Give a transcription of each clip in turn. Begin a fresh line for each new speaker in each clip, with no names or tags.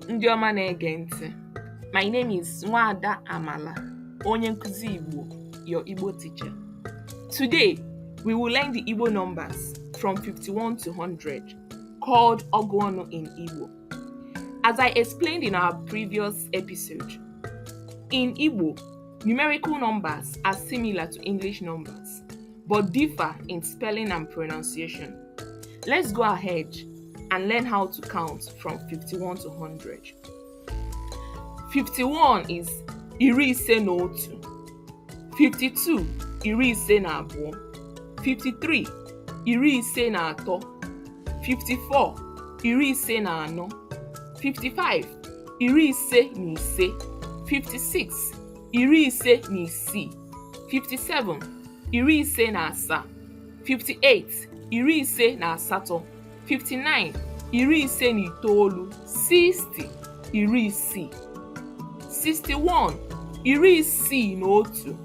ndị ọma na-ege ntị. My name is Nwada Amala, onye nkuzi Igbo, your Igbo teacher. Today, we will learn the Igbo numbers from 51 to 100, called Oguonu in Igbo. As I explained in our previous episode, in Igbo, numerical numbers are similar to English numbers, but differ in spelling and pronunciation. Let's go ahead and learn how to count from 51 to 100. 51 is iri ise na otu. 52 iri ise na abụọ. 53 iri ise na atọ. 54 iri ise na anọ. 55 iri ise na ise. 56 iri ise na isii. 57 iri ise na asaa. 58 iri ise na asatọ. 59 iri ise na itoolu. 60 iri isii. 61 iri isii na otu.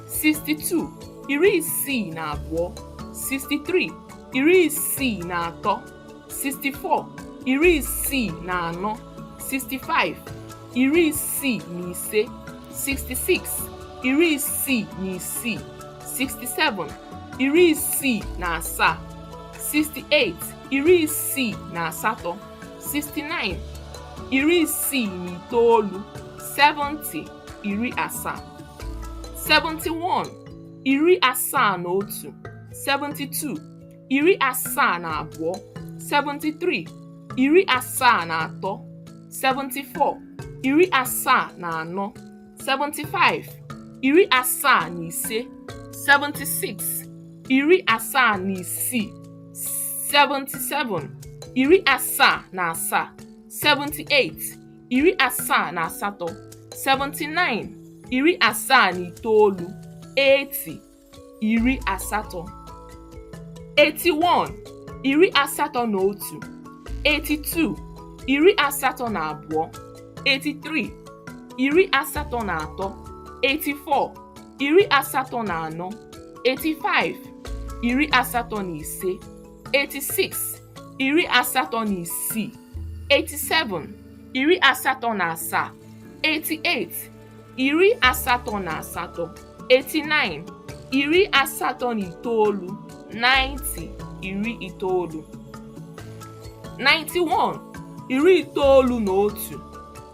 62 iri isii na abụọ. 63 iri isii na atọ. 64 iri isii na anọ. 65 iri isii na ise. 66 iri isii na isii. 67 iri isii na asaa. 68 iri isii na asatọ. 69 iri isii na itoolu. 70 iri asaa. 71 iri asaa na otu. 72 iri asaa na abụọ. 73 iri asaa na atọ. 74 iri asaa na anọ. 75 iri asaa na ise. 76 iri asaa na isii. 77 iri asaa na asaa. 78 iri asaa na asatọ. 79 iri asaa na itoolu. 80 iri asatọ. 81 iri asatọ na otu. 82 iri asatọ na abụọ. 83 iri asatọ na atọ. 84 iri asatọ na anọ. 85 iri asatọ na ise. 86 iri asatọ na isii. 87 iri asatọ na asaa. 88 iri asatọ na asatọ. 89 iri asatọ na itoolu. 90 iri itoolu. 91 iri itoolu na otu.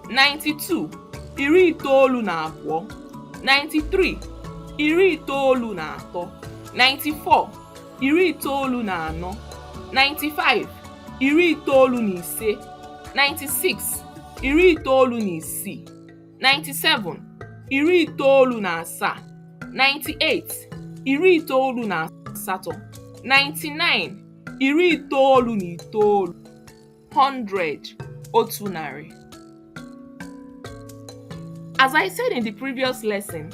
92 iri itoolu na abụọ. 93 iri itoolu na atọ. 94 iri itoolu na anọ. 95 iri itoolu na ise. 96 iri itoolu na isii. 97 iri itoolu na asaa. 98 iri itoolu na asatọ. 99 iri itoolu na itoolu. 100 otu narị. As I said in the previous lesson,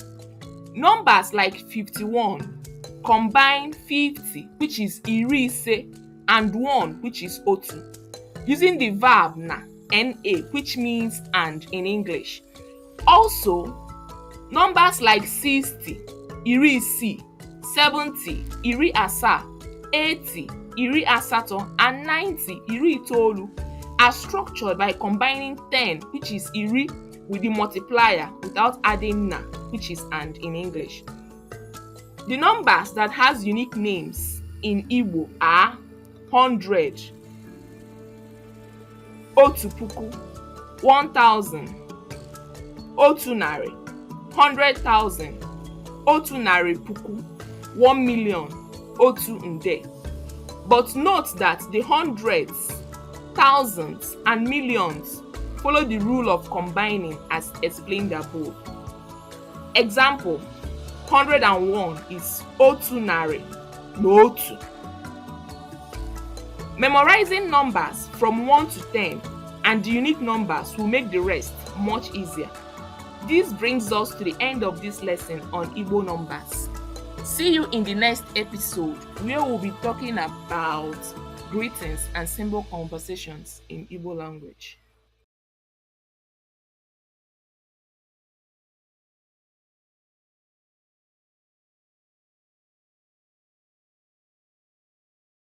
numbers like 51 combine 50, which is iri ise, and 1, which is otu, using the verb na, which means and in English. Also, numbers like 60, iri isii, 70, iri asaa, 80, iri asatọ, and 90, iri itoolu, are structured by combining 10, which is iri, with the multiplier without adding na, which is and in English. The numbers that has unique names in Igbo are 100, otu puku, 1,000, otu narị, 100,000, otu narị puku, 1 million, otu nde. But note that the hundreds, thousands, and millions follow the rule of combining as explained above. Example, 101 is otu narị na otu. Memorizing numbers from 1 to 10 and the unique numbers will make the rest much easier. This brings us to the end of this lesson on Igbo numbers. See you in the next episode where we'll be talking about greetings and symbol conversations in Igbo language.